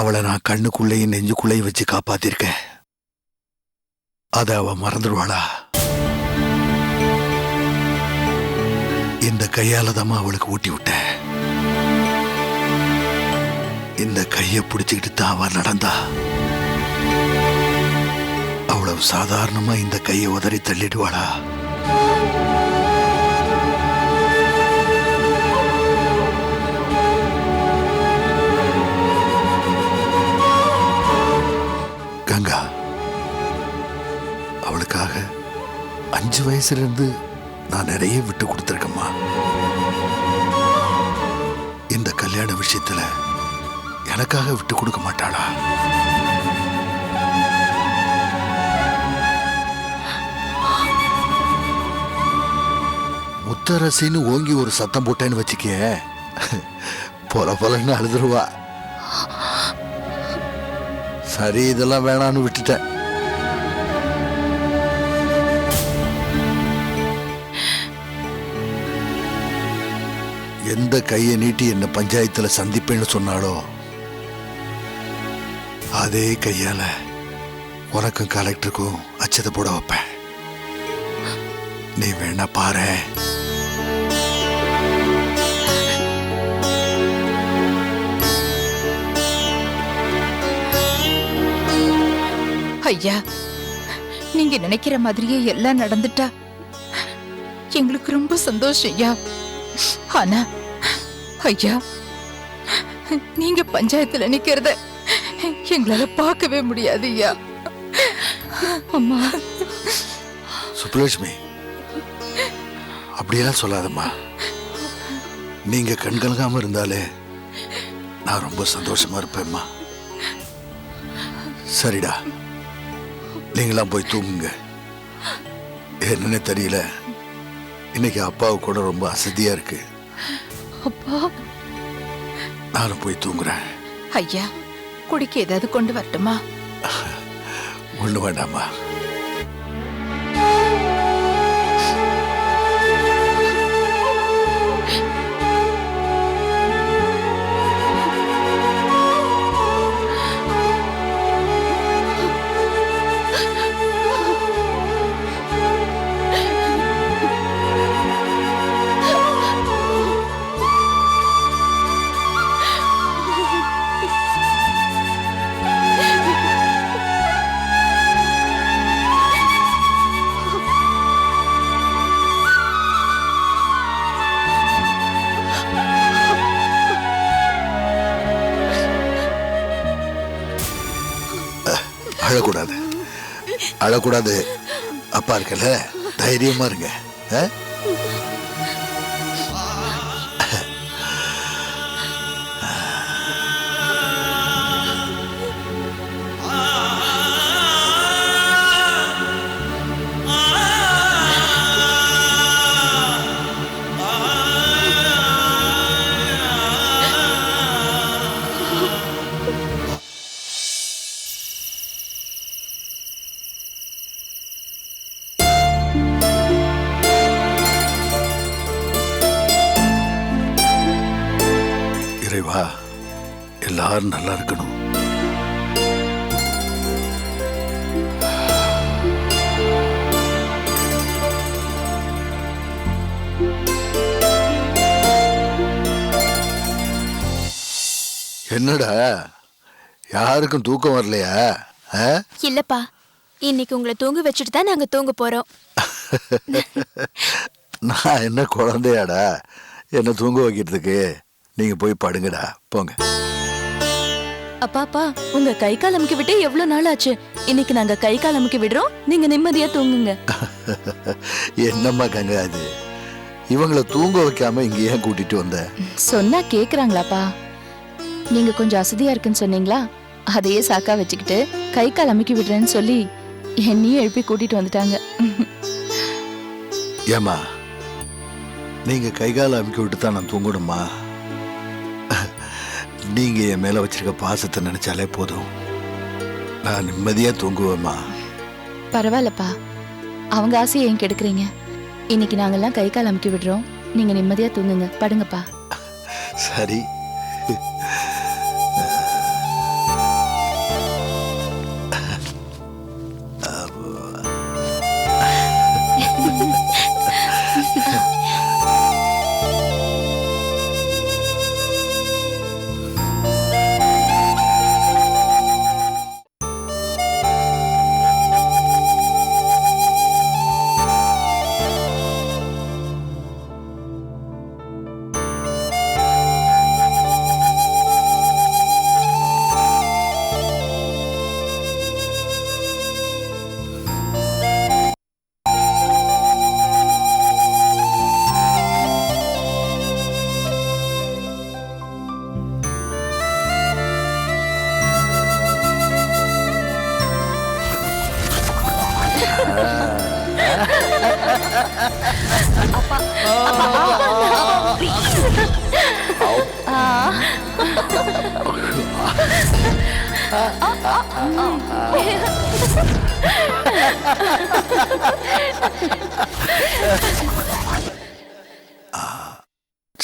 அவளை நான் கண்ணுக்குள்ளேயும் நெஞ்சுக்குள்ளேயும் வச்சு காப்பாத்திருக்கேன். அதை அவ மறந்துடுவாளா? இந்த கையால தான் அவளுக்கு ஊட்டி விட்டேன். இந்த கையை பிடிச்சுக்கிட்டு தான் அவ நடந்தா. அவ்வளவு சாதாரணமா இந்த கையை உதறி தள்ளிடுவாளா? கங்கா, அவளுக்காக 5 வயசுல இருந்து நான் நிறைய விட்டு கொடுத்திருக்கேம்மா. இந்த கல்யாண விஷயத்துல எனக்காக விட்டு கொடுக்க மாட்டாளா? முத்தரசின்னு ஓங்கி ஒரு சத்தம் போட்டேன்னு வச்சுக்க, பொலன்னு அழுதுருவா. சரி, இதெல்லாம் வேணான்னு விட்டுட்டேன். எந்த கையை நீட்டி என்ன பஞ்சாயத்துல சந்திப்பேன்னு சொன்னாலோ அதே கையால உனக்கும் கலெக்டருக்கும் அச்சதை போட வைப்பேன். நீ வேணா பாரு. ஐயா, நீங்க நினைக்கிற மாதிரியே எல்லாம் நடந்துட்டா எங்களுக்கு ரொம்ப சந்தோஷம் ஐயா. ஆனா ஐயா, நீங்க பஞ்சாயத்துல நிக்கிறத எங்களால பார்க்கவே முடியாது ஐயா. அம்மா. சுப்புலட்சுமி, அப்படியெல்லாம் சொல்லாதம்மா. நீங்க கண்கலங்காம இருந்தாலே நான் ரொம்ப சந்தோஷமா இருப்பேம்மா. சரிடா, நீங்களாம் போய் தூங்குங்க. என்னன்னு தெரியல, இன்னைக்கு அப்பாவு கூட ரொம்ப அசதியா இருக்கு. அப்பா, நானும் போய் தூங்குறேன். ஐயா, குடிக்க ஏதாவது கொண்டு வரட்டுமா? ஒண்ணு வேண்டாமா. அழக்கூடாது, அழக்கூடாது. அப்பா இருக்கல, தைரியமா இருங்க. இறைவா, எல்லாரும் நல்லா இருக்கணும். என்னடா, யாருக்கும் தூக்கம் வரலையா? இல்லப்பா, இன்னைக்கு உங்களை தூங்க வச்சுட்டு தான் நாங்க தூங்க போறோம். நான் என்ன குழந்தையாடா என்ன தூங்க வைக்கிறதுக்கு? நீங்க போய் படுங்கடா, போங்க. அப்பாப்பா, உங்க கை கால் அமுக்கி விட்டு எவ்வளவு நாள் ஆச்சு. இன்னைக்கு நாங்க கை கால் அமுக்கி விடுறோம், நீங்க நிம்மதியா தூங்குங்க. என்னம்மா கங்கா, அது இவங்களை தூங்க வைக்காம இங்க ஏன் கூட்டிட்டு வந்த? சொன்னா கேக்குறாங்களாப்பா? நீங்க கொஞ்சம் அசதியா இருக்குன்னு சொன்னீங்களா, அதையே சாக்கா வச்சுக்கிட்டு கை கால் அமுக்கி விடுறேன்னு சொல்லி என்னையும் எழுப்பி கூட்டிட்டு வந்துட்டாங்க. ஏமா, நீங்க கைகால அமுக்கி விட்டு தான் நான் தூங்கணுமா? நீங்க என் மேல வச்சிருக்க பாசத்தை நினைச்சாலே போதும், நான் நிம்மதியா தூங்குவேம்மா. பரவாயில்லப்பா, அவங்க ஆசையை ஏன் கெடுக்குறீங்க? இன்னைக்கு நாங்கெல்லாம் கை கால் அமுக்கி விடுறோம், நீங்க நிம்மதியா தூங்குங்க, படுங்கப்பா. சரி.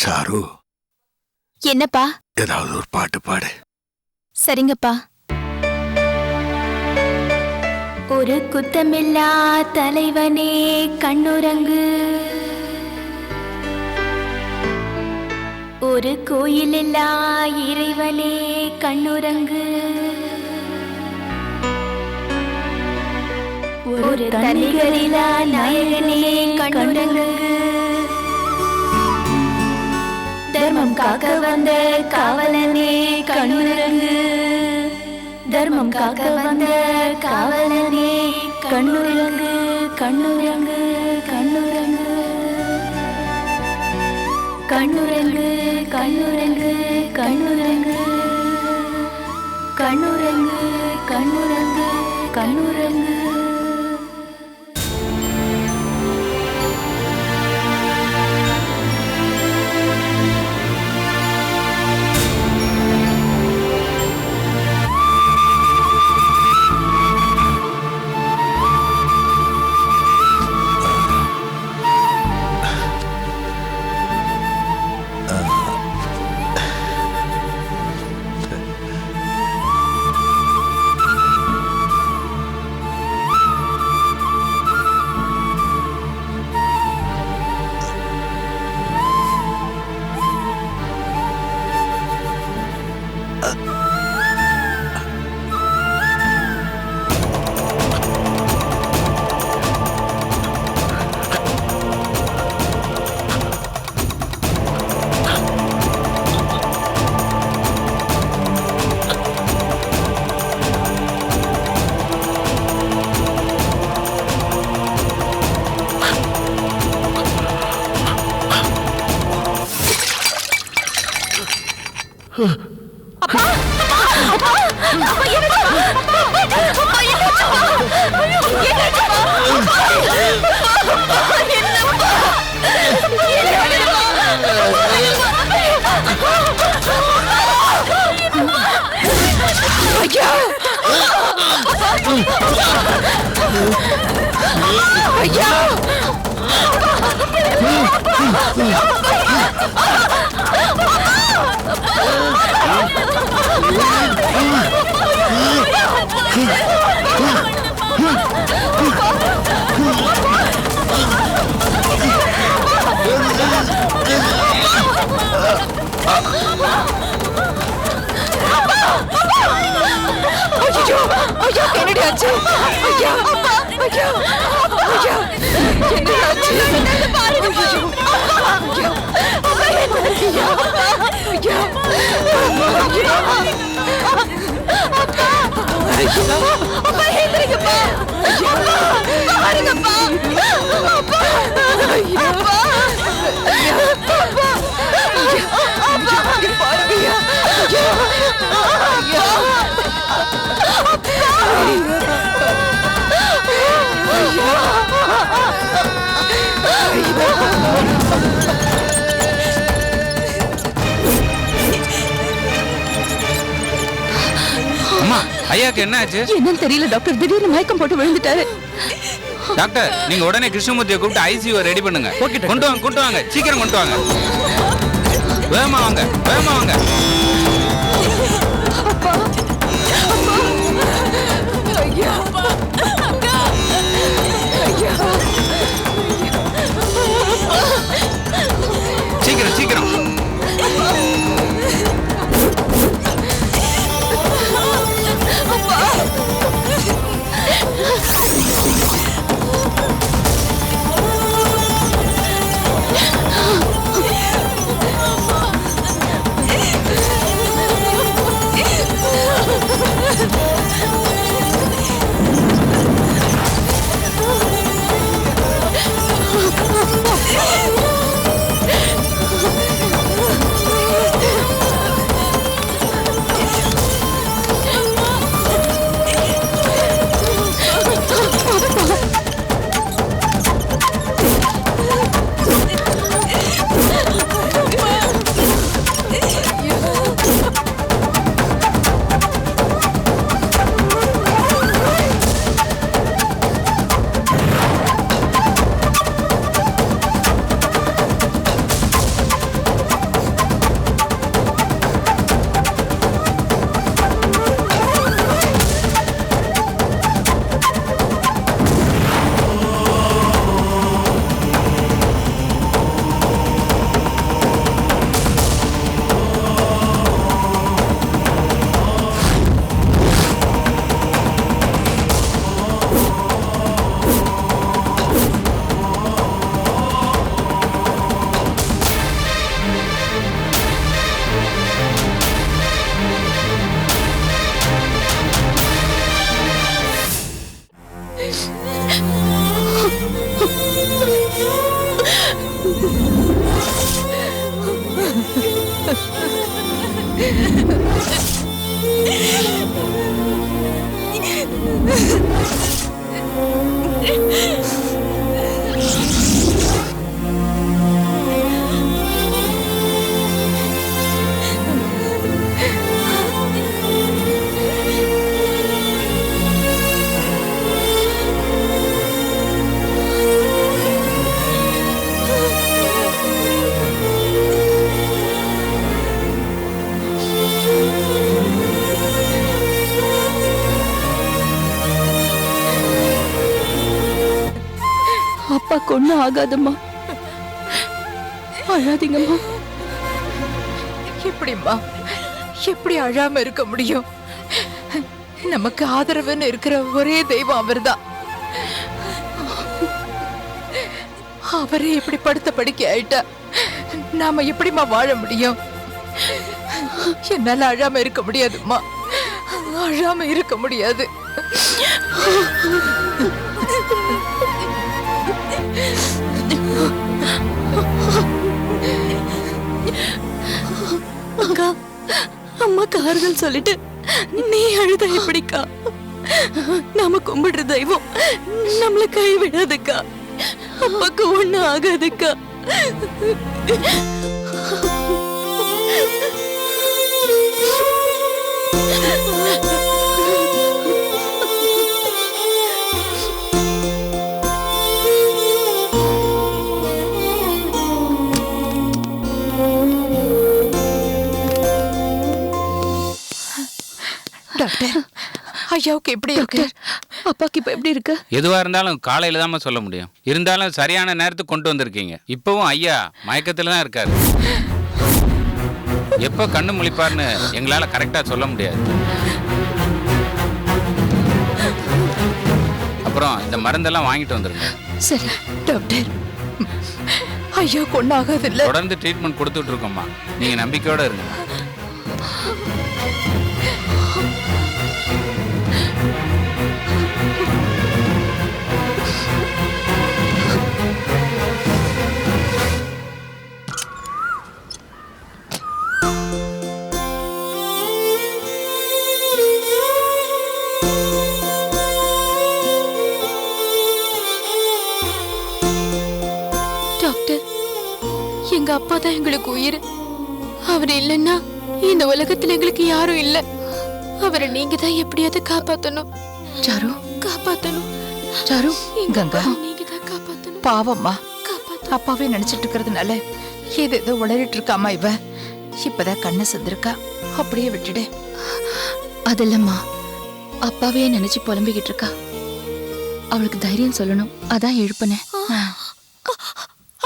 சாரு, என்னப்பா? ஏதாவது ஒரு பாட்டு பாடு. சரிங்கப்பா. ஒரு குத்தமில்லா தலைவனே கண்ணுறங்கு, ஒரு கோயிலில்லா இறைவனே கண்ணுறங்கு, ஒரு தனிகரிலா நாயகனே கண்ணுறங்கு, தர்மம் காக்க வந்த காவலனே கண்ணுறங்கு, தர்மம் காக்க வந்த காவலனே கண்ணுறங்கு, கண்ணுறங்கு, கண்ணுறங்கு, கண்ணுறங்கு, கண்ணுறங்கு, கண்ணுறங்கு, கண்ணுறங்கு, கண்ணுறங்கு, கண்ணுறங்கு. அம்மா, ஐயாக்கு என்ன ஆச்சு? என்னன்னு தெரியல டாக்டர், திடீர்னு மயக்கம் போட்டு விழுந்துட்டாரு. டாக்டர், நீங்க உடனே கிருஷ்ணமூர்த்தியை கூப்பிட்டு ஐசியூ ரெடி பண்ணுங்க. கொண்டு வாங்க, கொண்டு வாங்க, சீக்கிரம் கொண்டு வாங்க. வேகமா வாங்க, வேகமா வாங்க. சீக்கிரம் சீக்கிரம். அப்பாக்கு ஒண்ணும் ஆகாதம்மா, அழாதீங்கம்மா. எப்படிம்மா, எப்படி அழாம இருக்க முடியும்? நமக்கு ஆதரவுன்னு இருக்கிற ஒரே தெய்வம் அவர்தான். அவரே இப்படி படுத்த படுக்கை ஆயிட்டா நாம எப்படிம்மா வாழ முடியும்? என்னால அழாம இருக்க முடியாதும்மா, அழாம இருக்க முடியாது. அக்கா, அம்மாக்கு ஆறுதல் சொல்லிட்டு நீ அழுத எப்படிக்கா? நாம கும்பிடுற தெய்வம் நம்மள கைவிடாதுக்கா. அப்பாக்கு ஒண்ணு ஆகாதுக்கா. டாக்டர், ஐயாவுக்கு எப்படி இருக்கு? அப்பாக்கு இப்ப எப்படி இருக்கு? எதுவா இருந்தாலும் காலையில தான் சொல்ல முடியும். இருந்தாலும் சரியான நேரத்துக்கு கொண்டு வந்திருக்கீங்க. இப்பவும் ஐயா மயக்கத்துல தான் இருக்காரு. எப்ப கண்ணு முழிப்பார்னு எங்களால கரெக்டா சொல்ல முடியாது. அப்புறம் இந்த மருந்தெல்லாம் வாங்கிட்டு வந்துருங்க. சரி டாக்டர், ஐயாவுக்கு ஒன்னும் ஆகாது இல்ல? தொடர்ந்து ட்ரீட்மெண்ட் கொடுத்துட்டு இருக்கோம்மா, நீங்க நம்பிக்கையோட இருங்க. டாக்டர், எங்க அப்பா தான் எங்களுக்கு உயிர். அவர் இல்லைன்னா இந்த உலகத்துல எங்களுக்கு யாரும் இல்ல. அவரை நீங்க தான் எப்படியாவது காப்பாத்தணும். சாரு, காப்பாத்தணும். சாரு, கங்கா, நீங்க தான் காப்பாத்தணும். பாவம்மா, காப்பாத்தணும். அப்பாவே நினைச்சிட்டு இருக்கிறதுனால ஏதோ உளறிட்டு இருக்காமா இவ. இப்பதான் கண்ணு செந்திருக்கா, அப்படியே விட்டுடு. அதில்லம்மா, அப்பாவே நினைச்சு புலம்பிக்கிட்டு இருக்கா. அவளுக்கு தைரியம் சொல்லணும், அதான் எழுப்பினேன்.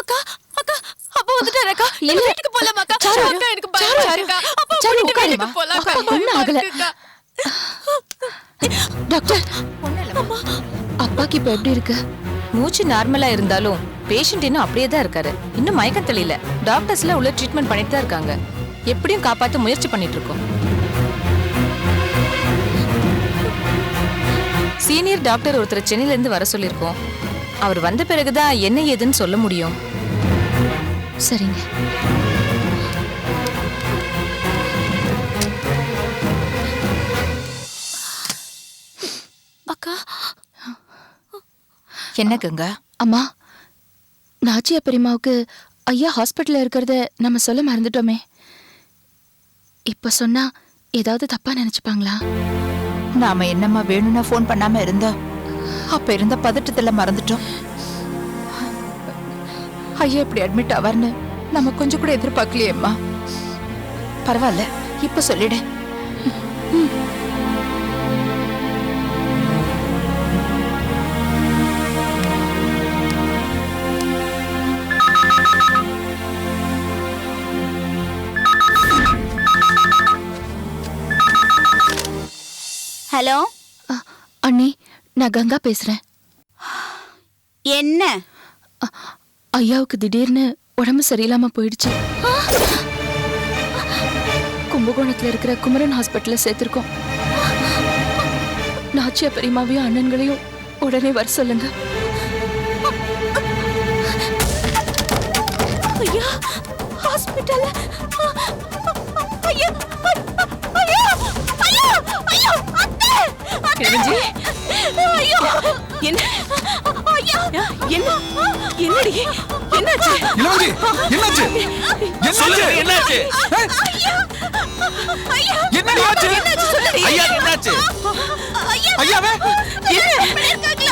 அக்கா, அக்கா, அப்பா வந்துட்டாரு அக்கா. வீட்டுக்கு போலாம் அக்கா. அக்கா, எனக்கு பயமா இருக்குக்கா. அப்பா வீட்டுக்கு போலாம் அக்கா. ஒண்ணும் ஆகல. டாக்டர், அப்பாக்கு இப்ப எப்படி இருக்கு? மூச்சு நார்மலா இருந்தாலும் பேஷண்ட் இன்னும் அப்படியே தான் இருக்காரு. இன்னும் மயக்கம் தெரியல. டாக்டர்ஸ்ல உள்ள ட்ரீட்மெண்ட் பண்ணிட்டு தான் இருக்காங்க. எப்படியும் காப்பாத்த முயற்சி பண்ணிட்டு இருக்கோம். சீனியர் டாக்டர் ஒருத்தர் சென்னையில இருந்து வர சொல்லியிருக்கோம். அவர் வந்த பிறகுதான் என்ன ஏதுன்னு சொல்ல முடியும். சரிங்க. அக்கா, என்ன கங்கா? அம்மா, நாச்சியா பெரியம்மாவுக்கு ஐயா ஹாஸ்பிட்டல்ல இருக்கிறத நம்ம சொல்ல மறந்துட்டோமே. இப்ப சொன்னா ஏதாவது தப்பா நினைச்சுப்பாங்களா? நாம என்னம்மா வேணும்னா போன் பண்ணாம இருந்தோம். அப்ப இருந்த பதட்டத்துல மறந்துட்டோம். ஐயா இப்படி அட்மிட் ஆவார்னு நம்ம கொஞ்சம் கூட எதிர்பார்க்கலையேம்மா. பரவாயில்ல, இப்ப சொல்லிடு. ஹலோ அண்ணி, நான் கங்கா பேசுறேன். என்ன? ஐயாவுக்கு திடீர்னு உடம்பு சரியில்லாம போயிடுச்சு. கும்பகோணத்துல இருக்கிற குமரன் ஹாஸ்பிட்டல்ல சேர்த்திருக்கோம். நாச்சியா பெரியம்மாவையும் அண்ணன்களையும் உடனே வர சொல்லுங்க. ஐயா ஹாஸ்பிட்டல்ல, ஐயா கிழஞ்சி என்ன என்னடி என்னாச்சு இளவஞ்சி என்னாச்சு சொல்லுங்க என்னாச்சு என்னடி ஆச்சு ஐயா என்னாச்சு ஐயாவே ஐயா என்னாச்சு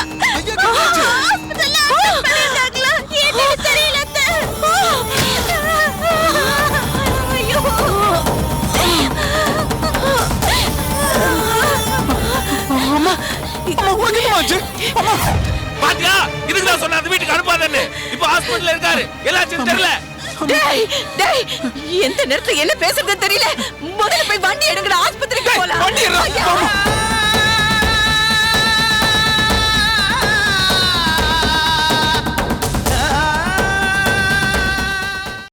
அம்மா உனக்கு என்னமாச்சு அம்மா பாத்தியா இதுக்கு தான் சொன்ன அந்த வீட்டுக்கு அனுப்பாதன்னு இப்ப ஹாஸ்பிடல்ல இருக்காரு என்னாச்சுன்னு தெரியல டேய் டேய் எந்த நேரத்துல என்ன பேசுறதுன்னு தெரியல முதல்ல போய் வண்டி எடுங்கடா ஆஸ்பத்திரிக்கு போலாம் வண்டி எடுடா.